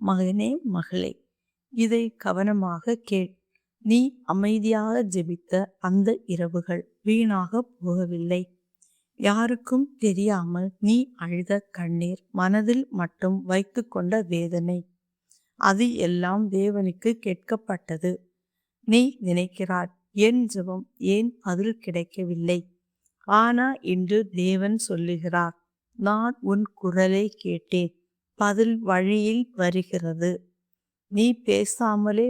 மகனே, மகளே, இதை கவனமாக கேள். நீ அமைதியாக ஜெபித்த அந்த இரவுகள் வீணாக போகவில்லை. யாருக்கும் தெரியாமல் நீ அழுத கண்ணீர், மனதில் மட்டும் வைத்து கொண்ட வேதனை, அது எல்லாம் தேவனுக்கு கேட்கப்பட்டது. நீ நினைக்கிறாய், என் ஜெபம் ஏன் பதில் கிடைக்கவில்லை? ஆனா இன்று தேவன் சொல்லுகிறார், நான் உன் குரலை கேட்டேன், பதில் வழியில் வருகிறது. நீ பேசாமலே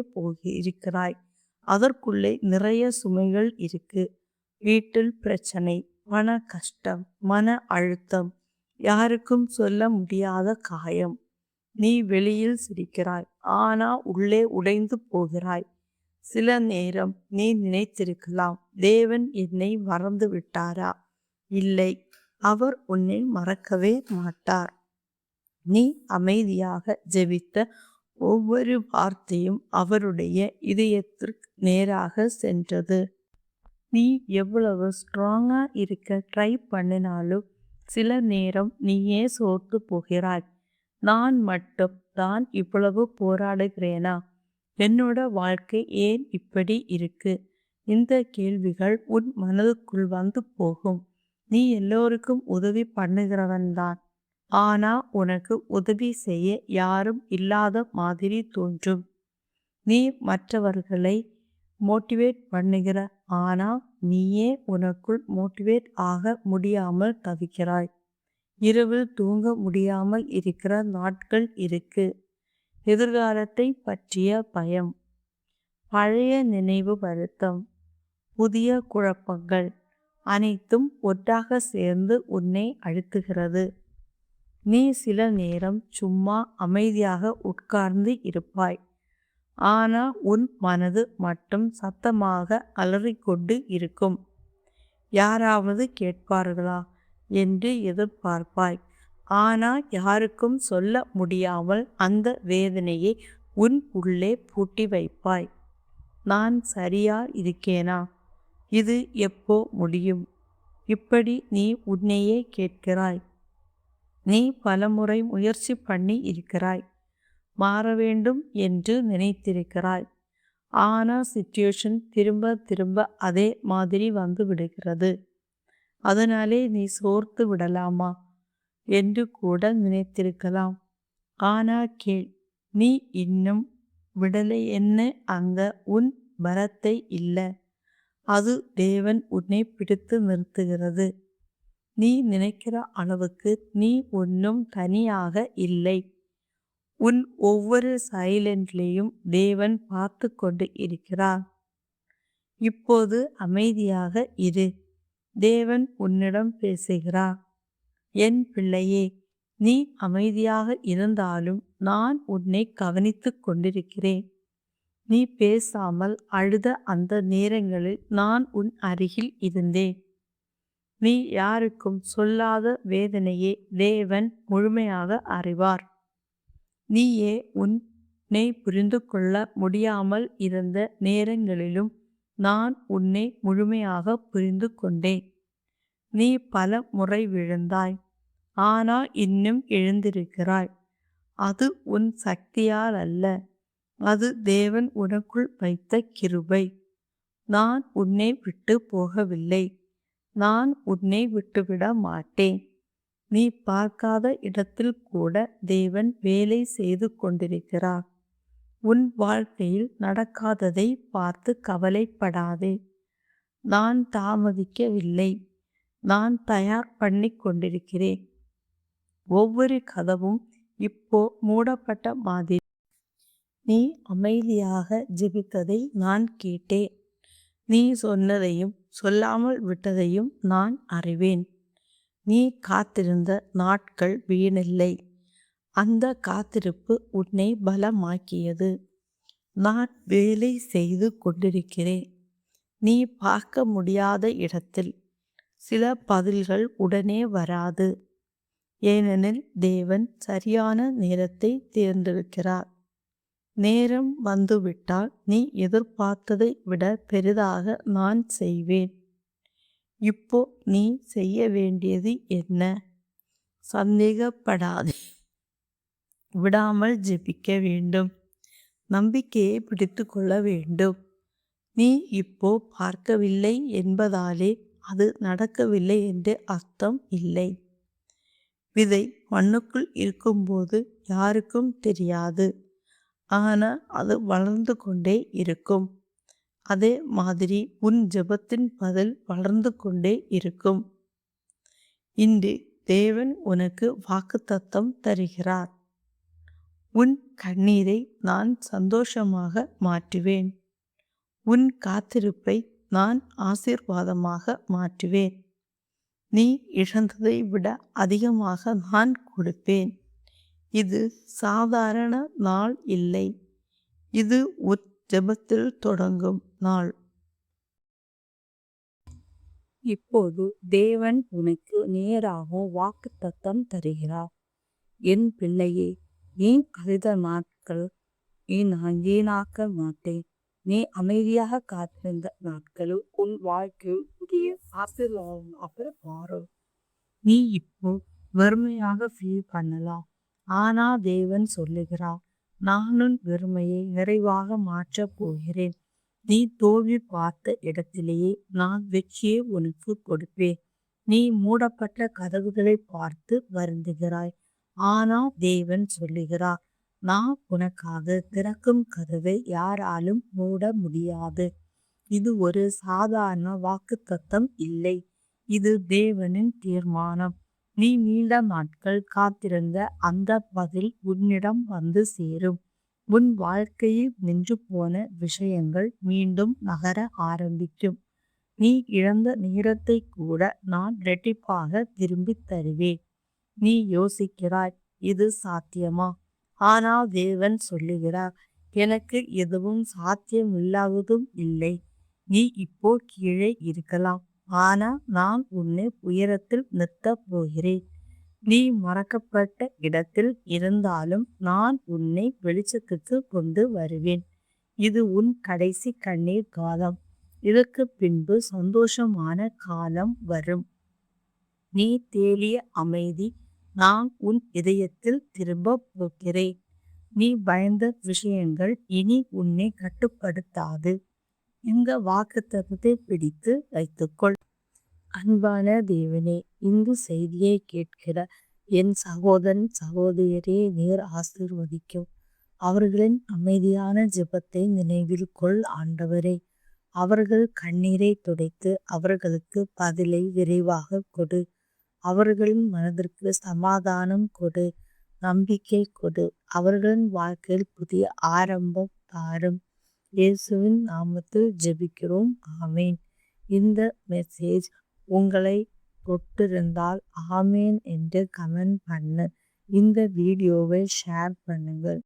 இருக்கிறாய். அதற்குள்ளே நிறைய சுமைகள் இருக்கு. வீட்டில் பிரச்சனை, மன கஷ்டம், மன அழுத்தம், யாருக்கும் சொல்ல முடியாத காயம். நீ வெளியில் சிரிக்கிறாய், ஆனா உள்ளே உடைந்து போகிறாய். சில நேரம் நீ நினைத்திருக்கலாம், தேவன் என்னை மறந்து விட்டாரா? இல்லை, அவர் உன்னை மறக்கவே மாட்டார். நீ அமைதியாக ஜெபித்த ஒவ்வொரு வார்த்தையும் அவருடைய இதயத்திற்கு நேராக சென்றது. நீ எவ்வளவு ஸ்ட்ராங்கா இருக்க ட்ரை பண்ணினாலும் சில நேரம் நீயே சோர்ந்து போகிறாய். நான் மட்டும் தான் இவ்வளவு போராடுகிறேனா? என்னோட வாழ்க்கை ஏன் இப்படி இருக்கு? இந்த கேள்விகள் உன் மனதுக்குள் வந்து போகும். நீ எல்லோருக்கும் உதவி பண்ணுகிறவன்தான். ஆனா உனக்கு உதவி செய்ய யாரும் இல்லாத மாதிரி தோன்றும். நீ மற்றவர்களை மோட்டிவேட் பண்ணுகிற, ஆனா நீயே உனக்குள் மோட்டிவேட் ஆக முடியாமல் தவிக்கிறாய். இரவில் தூங்க முடியாமல் இருக்கிற நாட்கள் இருக்கு. எதிர்காலத்தை பற்றிய பயம், பழைய நினைவு வருத்தம், புதிய குழப்பங்கள் அனைத்தும் ஒன்றாக சேர்ந்து உன்னை அழுத்துகிறது. நீ சில நேரம் சும்மா அமைதியாக உட்கார்ந்து இருப்பாய். ஆனா உன் மனது மட்டும் சத்தமாக அலறிக்கொண்டு இருக்கும். யாராவது கேட்பார்களா என்று எதிர்பார்ப்பாய். ஆனா யாருக்கும் சொல்ல முடியாமல் அந்த வேதனையை உன் உள்ளே பூட்டி வைப்பாய். நான் சரியா இருக்கேனா? இது எப்போ முடியும்? இப்படி நீ உன்னையே கேட்கிறாய். நீ பலமுறை முயற்சி பண்ணி இருக்கிறாய், மாற வேண்டும் என்று நினைத்திருக்கிறாய். ஆனா சிச்சுவேஷன் திரும்ப திரும்ப அதே மாதிரி வந்து விடுகிறது. அதனாலே நீ சோர்ந்து விடலாமா என்று கூட நினைத்திருக்கலாம். ஆனா கேள், நீ இன்னும் விடலை என்ன? அந்த உன் பலத்தை இல்லை, அது தேவன் உன்னை பிடித்து நிறுத்துகிறது. நீ நினைக்கிற அளவுக்கு நீ ஒன்றும் தனியாக இல்லை. உன் ஒவ்வொரு சைலண்ட்லேயும் தேவன் பார்த்து கொண்டு இருக்கிறார். இப்போது அமைதியாக இரு. தேவன் உன்னிடம் பேசுகிறார். என் பிள்ளையே, நீ அமைதியாக இருந்தாலும் நான் உன்னை கவனித்து கொண்டிருக்கிறேன். நீ பேசாமல் அழுத அந்த நேரங்களில் நான் உன் அருகில் இருந்தேன். நீ யாருக்கும் சொல்லாத வேதனையை தேவன் முழுமையாக அறிவார். நீயே உன்னை புரிந்து கொள்ள முடியாமல் இருந்த நேரங்களிலும் நான் உன்னை முழுமையாக புரிந்து கொண்டேன். நீ பல முறை விழுந்தாய், ஆனா இன்னும் எழுந்திருக்கிறாய். அது உன் சக்தியால் அல்ல, அது தேவன் உனக்குள் வைத்த கிருபை. நான் உன்னை விட்டு போகவில்லை. நான் உன்னை விட்டுவிட மாட்டேன். நீ பார்க்காத இடத்தில் கூட தேவன் வேலை செய்து கொண்டிருக்கிறார். உன் வாழ்க்கையில் நடக்காததை பார்த்து கவலைப்படாதே. நான் தாமதிக்கவில்லை. நான் தயார் பண்ணி கொண்டிருக்கிறேன். ஒவ்வொரு கதவும் இப்போ மூடப்பட்ட மாதிரி. நீ அமைதியாக ஜெபித்ததை நான் கேட்டேன். நீ சொன்னதையும் சொல்லாமல் விட்டதையும் நான் அறிவேன். நீ காத்திருந்த நாட்கள் வீணில்லை. அந்த காத்திருப்பு உன்னை பலமாக்கியது. நான் வேலை செய்து கொண்டிருக்கிறேன். நீ பார்க்க முடியாத இடத்தில். சில பதில்கள் உடனே வராது, ஏனெனில் தேவன் சரியான நேரத்தை தேர்ந்தெடுக்கிறார். நேரம் வந்துவிட்டால் நீ எதிர்பார்த்ததை விட பெரிதாக நான் செய்வேன். இப்போ நீ செய்ய வேண்டியது என்ன? சந்தேகப்படாதே. விடாமல் ஜெபிக்க வேண்டும். நம்பிக்கையை பிடித்து கொள்ள வேண்டும். நீ இப்போ பார்க்கவில்லை என்பதாலே அது நடக்கவில்லை என்று அர்த்தம் இல்லை. விதை மண்ணுக்குள் இருக்கும்போது யாருக்கும் தெரியாது. ஆனா அது வளர்ந்து கொண்டே இருக்கும். அதே மாதிரி உன் ஜெபத்தின் பதில் வளர்ந்து கொண்டே இருக்கும். இன்று தேவன் உனக்கு வாக்குத்தத்தம் தருகிறார். உன் கண்ணீரை நான் சந்தோஷமாக மாற்றுவேன். உன் காத்திருப்பை நான் ஆசீர்வாதமாக மாற்றுவேன். நீ இழந்ததை விட அதிகமாக நான் கொடுப்பேன். இது சாதாரண நாள் இல்லை. இது உன் ஜெபத்தில் தொடங்கும் நாள். இப்போது தேவன் உனக்கு நேராக வாக்குத்தத்தம் தருகிறார். என் பிள்ளையே, நீ அழுத நாட்கள் நான் வீணாக்க மாட்டேன். நீ அமைதியாக காத்திருந்த நாட்களும் உன் வாழ்க்கையில் புதிய ஆசீர்வாதமாக மாறும். நீ இப்போ வெறுமையாக ஃபீல் பண்ணலாம். ஆனா தேவன் சொல்லுகிறார், நான் உன் வெறுமையை நிறைவாக மாற்றப் போகிறேன். நீ தோல்வி பார்த்த இடத்திலேயே நான் வெற்றியை உனக்கு கொடுப்பேன். நீ மூடப்பட்ட கதவுகளை பார்த்து வருந்துகிறாய். ஆனா தேவன் சொல்லுகிறார், நான் உனக்காக திறக்கும் கதவை யாராலும் மூட முடியாது. இது ஒரு சாதாரண வாக்குத்தத்தம் இல்லை. இது தேவனின் தீர்மானம். நீ நீண்ட நாட்கள் காத்திருந்த அந்த பதில் உன்னிடம் வந்து சேரும். உன் வாழ்க்கையில் நின்று போன விஷயங்கள் மீண்டும் நகர ஆரம்பிக்கும். நீ இழந்த நேரத்தை கூட நான் இரட்டிப்பாக திரும்பித் தருவேன். நீ யோசிக்கிறாய், இது சாத்தியமா? ஆனால் தேவன் சொல்லுகிறார், எனக்கு எதுவும் சாத்தியமில்லாததும் இல்லை. நீ இப்போ கீழே இருக்கலாம். ஆனா நான் உன்னை உயரத்தில் நிறுத்தப் போகிறேன். நீ மறக்கப்பட்ட இடத்தில் இருந்தாலும் நான் உன்னை வெளிச்சத்துக்கு கொண்டு வருவேன். இது உன் கடைசி கண்ணீர் காலம். இதற்கு பின்பு சந்தோஷமான காலம் வரும். நீ தேடிய அமைதி நான் உன் இதயத்தில் திரும்ப போகிறேன். நீ பயந்த விஷயங்கள் இனி உன்னை கட்டுப்படுத்தாது. இந்த வாக்குத்தத்தத்தை பிடித்து வைத்துக்கொள். அன்பான தேவனே, இந்த செய்தியை கேட்கிற என் சகோதரன் சகோதரியரே நீர் ஆசீர்வதிக்கும். அவர்களின் அமைதியான ஜெபத்தை நினைவில் கொள் ஆண்டவரே. அவர்கள் கண்ணீரை துடைத்து அவர்களுக்கு பதிலை விரைவாக கொடு. அவர்களின் மனதிற்கு சமாதானம் கொடு, நம்பிக்கை கொடு. அவர்களின் வாழ்க்கையில் புதிய ஆரம்பம் தாரும். இயேசுவின் நாமத்தில் ஜெபிக்கிறோம். ஆமேன். இந்த மெசேஜ் உங்களை தொட்டிருந்தால் ஆமேன் என்று கமெண்ட் பண்ணு. இந்த வீடியோவை ஷேர் பண்ணுங்கள்.